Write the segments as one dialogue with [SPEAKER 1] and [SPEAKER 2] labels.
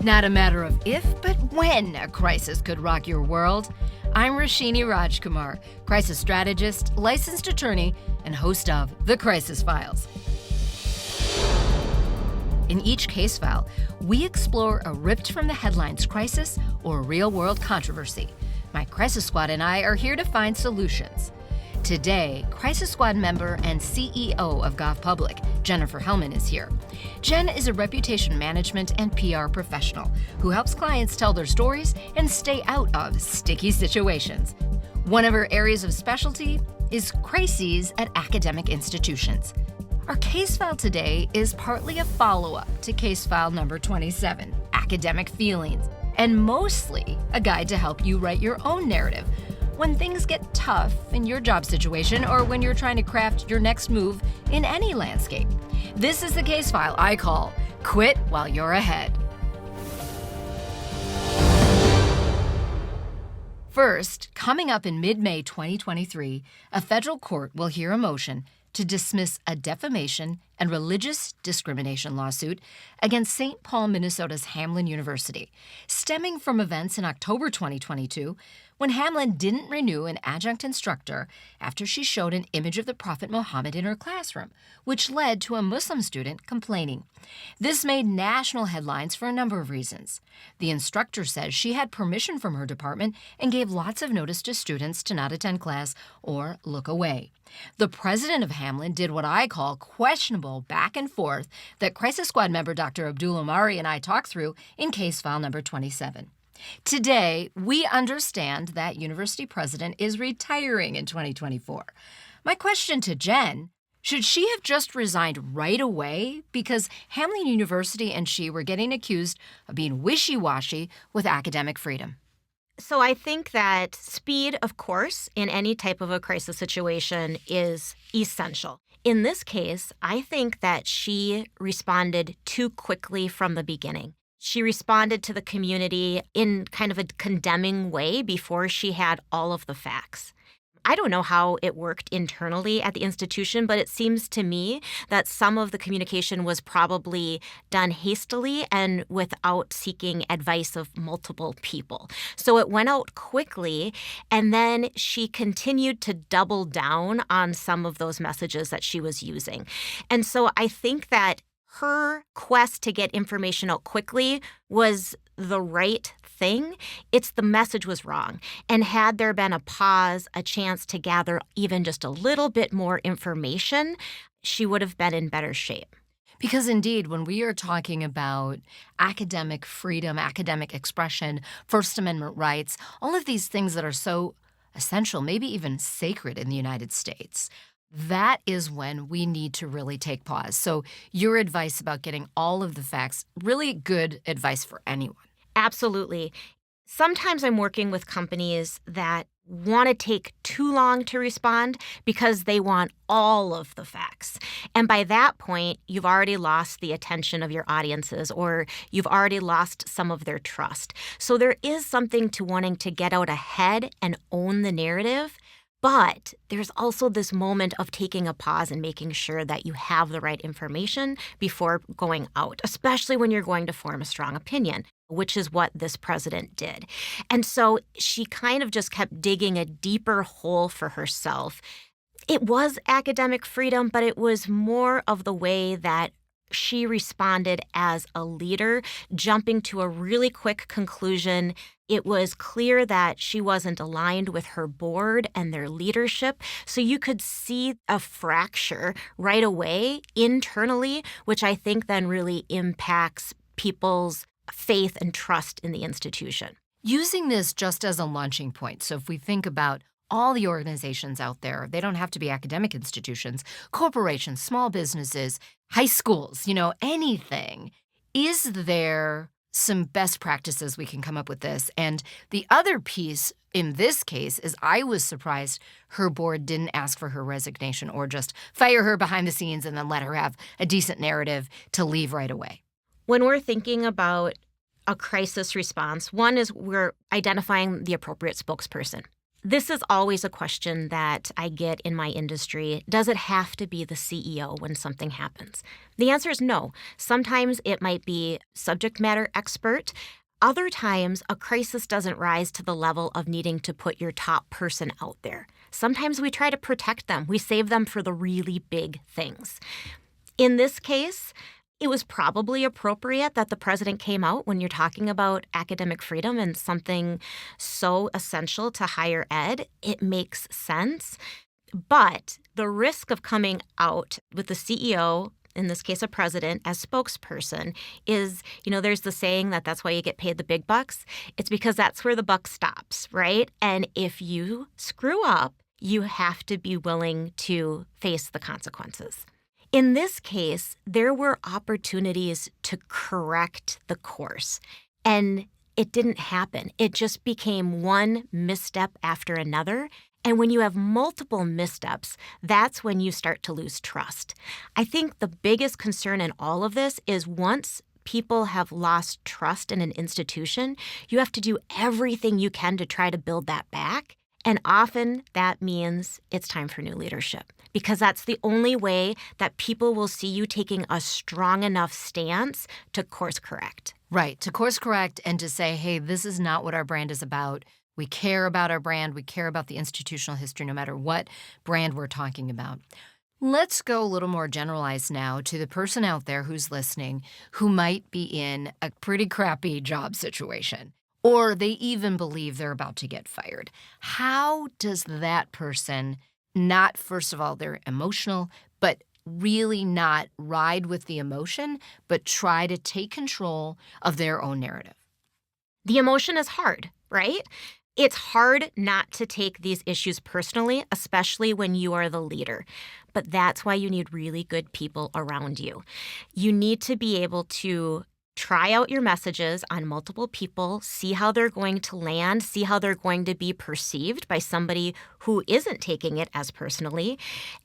[SPEAKER 1] Not a matter of if, but when a crisis could rock your world. I'm Roshini Rajkumar, crisis strategist, licensed attorney, and host of The Crisis Files. In each case file, we explore a ripped-from-the-headlines crisis or real-world controversy. My Crisis Squad and I are here to find solutions. Today, Crisis Squad member and CEO of Goff Public, Jen Hellman, is here. Jen is a reputation management and PR professional who helps clients tell their stories and stay out of sticky situations. One of her areas of specialty is crises at academic institutions. Our case file today is partly a follow-up to case file number 27, Academic Feelings, and mostly a guide to help you write your own narrative when things get tough in your job situation or when you're trying to craft your next move in any landscape. This is the case file I call Quit While You're Ahead. First, coming up in mid-May 2023, a federal court will hear a motion to dismiss a defamation and religious discrimination lawsuit against St. Paul, Minnesota's Hamline University, stemming from events in October 2022 when Hamline didn't renew an adjunct instructor after she showed an image of the Prophet Muhammad in her classroom, which led to a Muslim student complaining. This made national headlines for a number of reasons. The instructor says she had permission from her department and gave lots of notice to students to not attend class or look away. The president of Hamline did what I call questionable back and forth that Crisis Squad member Dr. Abdul Omari and I talked through in case file number 27. Today, we understand that university president is retiring in 2024. My question to Jen, should she have just resigned right away because Hamline University and she were getting accused of being wishy-washy with academic freedom?
[SPEAKER 2] So I think that speed, of course, in any type of a crisis situation is essential. In this case, I think that she responded too quickly from the beginning. She responded to the community in kind of a condemning way before she had all of the facts. I don't know how it worked internally at the institution, but it seems to me that some of the communication was probably done hastily and without seeking advice of multiple people. So it went out quickly, and then she continued to double down on some of those messages that she was using. And so I think that her quest to get information out quickly was the right thing. It's the message was wrong. And had there been a pause, a chance to gather even just a little bit more information, she would have been in better shape.
[SPEAKER 1] Because indeed, when we are talking about academic freedom, academic expression, First Amendment rights, all of these things that are so essential, maybe even sacred in the United States, that is when we need to really take pause. So your advice about getting all of the facts, really good advice for anyone.
[SPEAKER 2] Absolutely. Sometimes I'm working with companies that want to take too long to respond because they want all of the facts. And by that point, you've already lost the attention of your audiences or you've already lost some of their trust. So there is something to wanting to get out ahead and own the narrative. But there's also this moment of taking a pause and making sure that you have the right information before going out, especially when you're going to form a strong opinion, which is what this president did. And so she kind of just kept digging a deeper hole for herself. It was academic freedom, but it was more of the way that she responded as a leader, jumping to a really quick conclusion. It was clear that she wasn't aligned with her board and their leadership. So you could see a fracture right away internally, which I think then really impacts people's faith and trust in the institution.
[SPEAKER 1] Using this just as a launching point, so if we think about all the organizations out there, they don't have to be academic institutions, corporations, small businesses, high schools, anything. Is there some best practices we can come up with this? And the other piece in this case is I was surprised her board didn't ask for her resignation or just fire her behind the scenes and then let her have a decent narrative to leave right away.
[SPEAKER 2] When we're thinking about a crisis response, one is we're identifying the appropriate spokesperson. This is always a question that I get in my industry. Does it have to be the CEO when something happens? The answer is no. Sometimes it might be subject matter expert. Other times, a crisis doesn't rise to the level of needing to put your top person out there. Sometimes we try to protect them. We save them for the really big things. In this case, it was probably appropriate that the president came out when you're talking about academic freedom and something so essential to higher ed. It makes sense. But the risk of coming out with the CEO, in this case a president, as spokesperson is, there's the saying that that's why you get paid the big bucks. It's because that's where the buck stops, right? And if you screw up, you have to be willing to face the consequences. In this case, there were opportunities to correct the course, and it didn't happen. It just became one misstep after another. And when you have multiple missteps, that's when you start to lose trust. I think the biggest concern in all of this is once people have lost trust in an institution, you have to do everything you can to try to build that back. And often that means it's time for new leadership, because that's the only way that people will see you taking a strong enough stance to course correct.
[SPEAKER 1] Right, to course correct and to say, hey, this is not what our brand is about. We care about our brand. We care about the institutional history, no matter what brand we're talking about. Let's go a little more generalized now to the person out there who's listening who might be in a pretty crappy job situation, or they even believe they're about to get fired. How does that person not, first of all, they're emotional, but really not ride with the emotion, but try to take control of their own narrative?
[SPEAKER 2] The emotion is hard, right? It's hard not to take these issues personally, especially when you are the leader. But that's why you need really good people around you. You need to be able to try out your messages on multiple people, see how they're going to land, see how they're going to be perceived by somebody who isn't taking it as personally,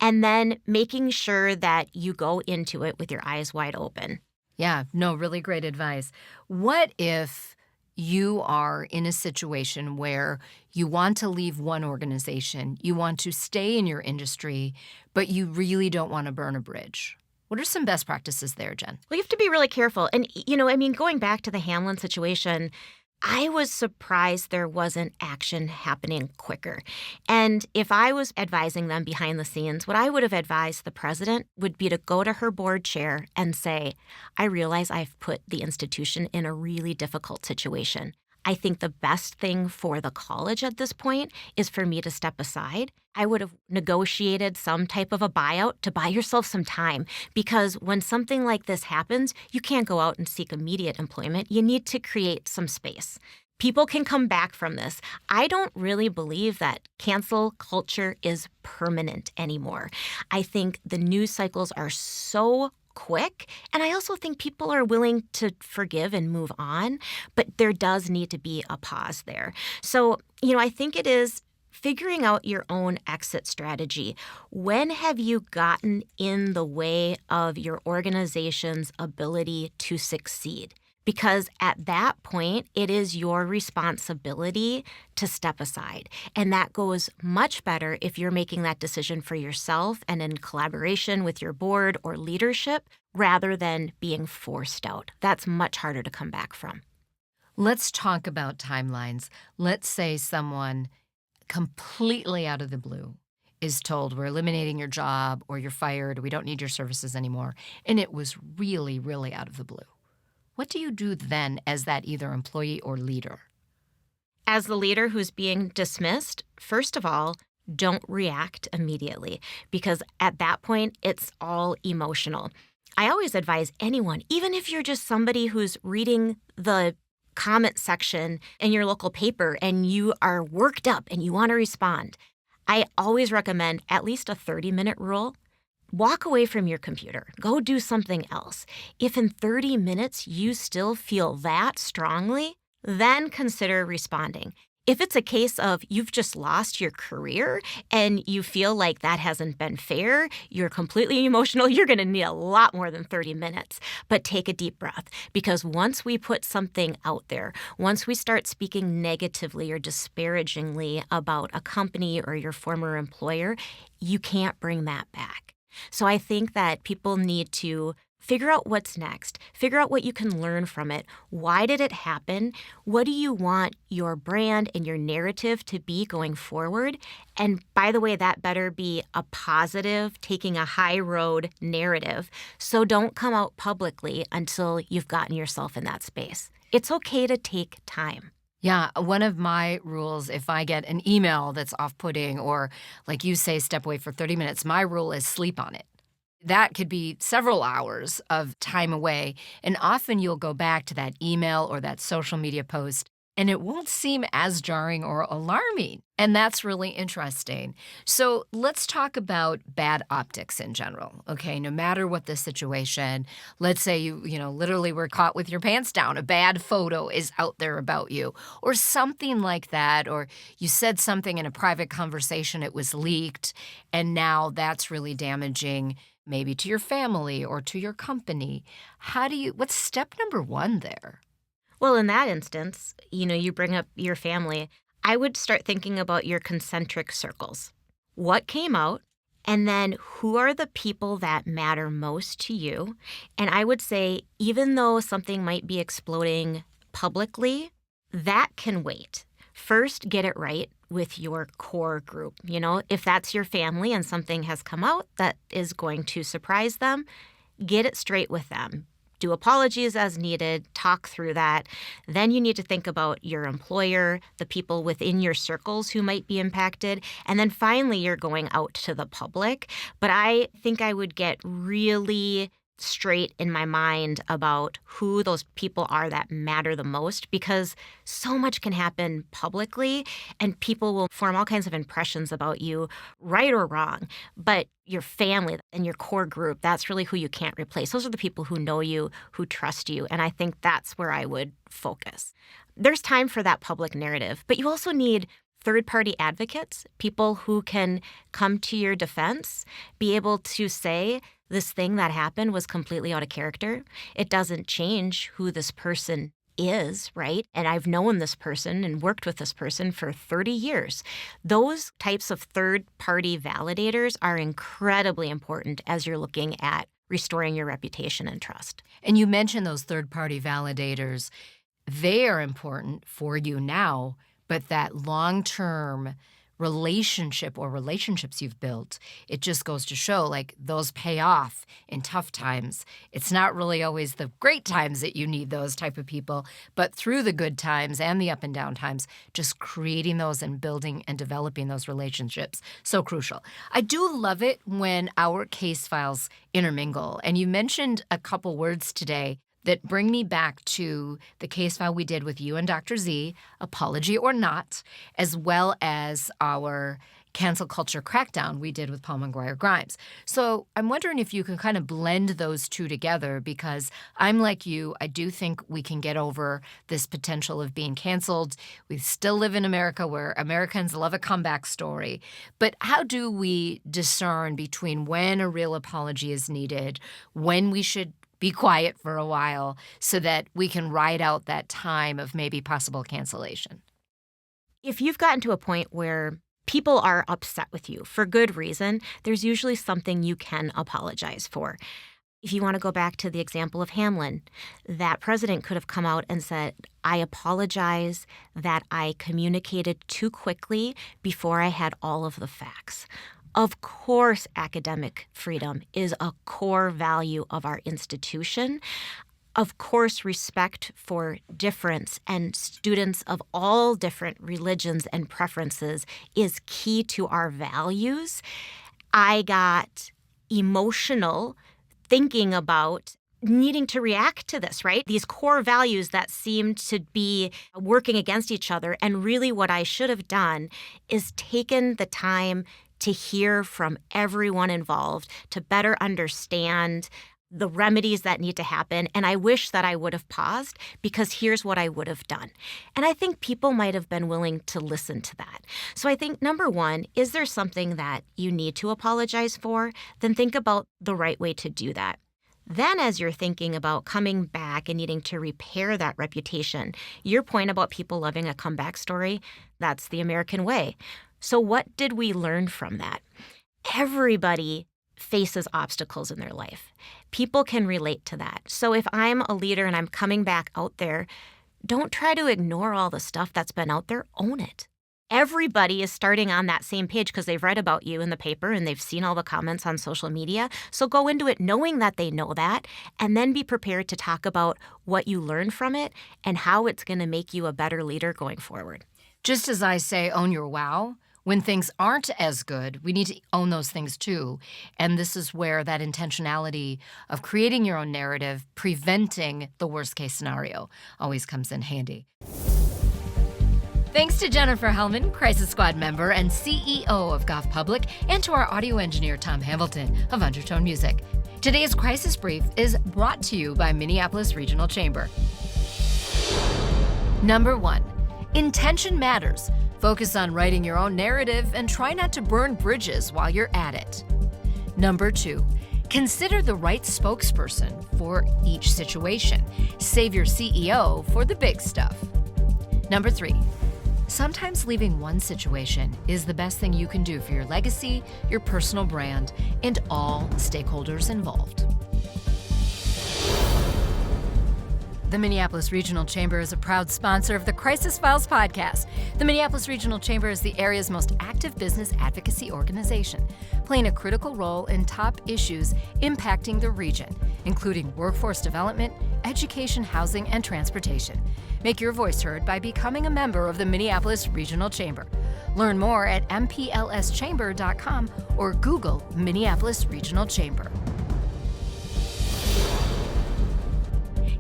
[SPEAKER 2] and then making sure that you go into it with your eyes wide open.
[SPEAKER 1] Yeah, no, really great advice. What if you are in a situation where you want to leave one organization, you want to stay in your industry, but you really don't want to burn a bridge? What are some best practices there, Jen?
[SPEAKER 2] Well, you have to be really careful. And, going back to the Hellman situation, I was surprised there wasn't action happening quicker. And if I was advising them behind the scenes, what I would have advised the president would be to go to her board chair and say, I realize I've put the institution in a really difficult situation. I think the best thing for the college at this point is for me to step aside. I would have negotiated some type of a buyout to buy yourself some time, because when something like this happens, you can't go out and seek immediate employment. You need to create some space. People can come back from this. I don't really believe that cancel culture is permanent anymore. I think the news cycles are so quick. And I also think people are willing to forgive and move on, but there does need to be a pause there. So, I think it is figuring out your own exit strategy. When have you gotten in the way of your organization's ability to succeed? Because at that point, it is your responsibility to step aside. And that goes much better if you're making that decision for yourself and in collaboration with your board or leadership, rather than being forced out. That's much harder to come back from.
[SPEAKER 1] Let's talk about timelines. Let's say someone completely out of the blue is told, we're eliminating your job, or you're fired, or we don't need your services anymore. And it was really, really out of the blue. What do you do then as that either employee or leader?
[SPEAKER 2] As the leader who's being dismissed, first of all, don't react immediately, because at that point, it's all emotional. I always advise anyone, even if you're just somebody who's reading the comment section in your local paper and you are worked up and you want to respond, I always recommend at least a 30-minute rule. Walk away from your computer. Go do something else. If in 30 minutes you still feel that strongly, then consider responding. If it's a case of you've just lost your career and you feel like that hasn't been fair, you're completely emotional, you're going to need a lot more than 30 minutes. But take a deep breath, because once we put something out there, once we start speaking negatively or disparagingly about a company or your former employer, you can't bring that back. So I think that people need to figure out what's next. Figure out what you can learn from it. Why did it happen? What do you want your brand and your narrative to be going forward? And by the way, that better be a positive, taking a high road narrative. So don't come out publicly until you've gotten yourself in that space. It's okay to take time.
[SPEAKER 1] Yeah, one of my rules, if I get an email that's off-putting or, like you say, step away for 30 minutes, my rule is sleep on it. That could be several hours of time away, and often you'll go back to that email or that social media post, and it won't seem as jarring or alarming, and that's really interesting. So let's talk about bad optics in general, okay? No matter what the situation, let's say you literally were caught with your pants down, a bad photo is out there about you, or something like that, or you said something in a private conversation, it was leaked, and now that's really damaging maybe to your family or to your company. What's step number one there?
[SPEAKER 2] Well, in that instance, you bring up your family. I would start thinking about your concentric circles. What came out? And then who are the people that matter most to you? And I would say, even though something might be exploding publicly, that can wait. First, get it right with your core group. If that's your family and something has come out that is going to surprise them, get it straight with them. Do apologies as needed, talk through that. Then you need to think about your employer, the people within your circles who might be impacted. And then finally, you're going out to the public. But I think I would get really straight in my mind about who those people are that matter the most, because so much can happen publicly and people will form all kinds of impressions about you, right or wrong. But your family and your core group, that's really who you can't replace. Those are the people who know you, who trust you. And I think that's where I would focus. There's time for that public narrative, but you also need third-party advocates, people who can come to your defense, be able to say, this thing that happened was completely out of character. It doesn't change who this person is, right? And I've known this person and worked with this person for 30 years. Those types of third-party validators are incredibly important as you're looking at restoring your reputation and trust.
[SPEAKER 1] And you mentioned those third-party validators. They are important for you now, but that long-term relationship or relationships you've built, it just goes to show, like, those pay off in tough times. It's not really always the great times that you need those type of people, but through the good times and the up and down times, just creating those and building and developing those relationships, so crucial. I do love it when our case files intermingle, and you mentioned a couple words today that bring me back to the case file we did with you and Dr. Z, Apology or Not, as well as our cancel culture crackdown we did with Paul McGuire-Grimes. So I'm wondering if you can kind of blend those two together, because I'm like you, I do think we can get over this potential of being canceled. We still live in America where Americans love a comeback story. But how do we discern between when a real apology is needed, when we should be quiet for a while so that we can ride out that time of maybe possible cancellation?
[SPEAKER 2] If you've gotten to a point where people are upset with you for good reason, there's usually something you can apologize for. If you want to go back to the example of Hamlin, that president could have come out and said, I apologize that I communicated too quickly before I had all of the facts. Of course, academic freedom is a core value of our institution. Of course, respect for difference and students of all different religions and preferences is key to our values. I got emotional thinking about needing to react to this, right? These core values that seemed to be working against each other. And really what I should have done is taken the time to hear from everyone involved, to better understand the remedies that need to happen, and I wish that I would have paused because here's what I would have done. And I think people might have been willing to listen to that. So I think, number one, is there something that you need to apologize for? Then think about the right way to do that. Then as you're thinking about coming back and needing to repair that reputation, your point about people loving a comeback story, that's the American way. So what did we learn from that? Everybody faces obstacles in their life. People can relate to that. So if I'm a leader and I'm coming back out there, don't try to ignore all the stuff that's been out there. Own it. Everybody is starting on that same page because they've read about you in the paper and they've seen all the comments on social media. So go into it knowing that they know that, and then be prepared to talk about what you learned from it and how it's going to make you a better leader going forward.
[SPEAKER 1] Just as I say, own your wow, when things aren't as good, we need to own those things too. And this is where that intentionality of creating your own narrative, preventing the worst case scenario, always comes in handy. Thanks to Jennifer Hellman, Crisis Squad member and CEO of Goff Public, and to our audio engineer, Tom Hamilton of Undertone Music. Today's Crisis Brief is brought to you by Minneapolis Regional Chamber. Number 1, intention matters. Focus on writing your own narrative and try not to burn bridges while you're at it. Number 2, consider the right spokesperson for each situation. Save your CEO for the big stuff. Number 3, sometimes leaving one situation is the best thing you can do for your legacy, your personal brand, and all stakeholders involved. The Minneapolis Regional Chamber is a proud sponsor of the Crisis Files podcast. The Minneapolis Regional Chamber is the area's most active business advocacy organization, playing a critical role in top issues impacting the region, including workforce development, education, housing, and transportation. Make your voice heard by becoming a member of the Minneapolis Regional Chamber. Learn more at mplschamber.com or Google Minneapolis Regional Chamber.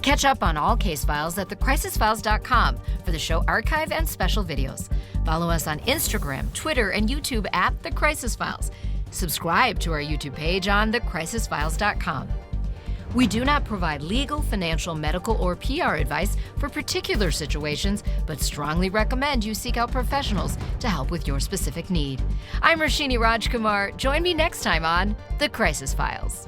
[SPEAKER 1] Catch up on all case files at thecrisisfiles.com for the show archive and special videos. Follow us on Instagram, Twitter, and YouTube at The Crisis Files. Subscribe to our YouTube page on thecrisisfiles.com. We do not provide legal, financial, medical, or PR advice for particular situations, but strongly recommend you seek out professionals to help with your specific need. I'm Roshini Rajkumar. Join me next time on The Crisis Files.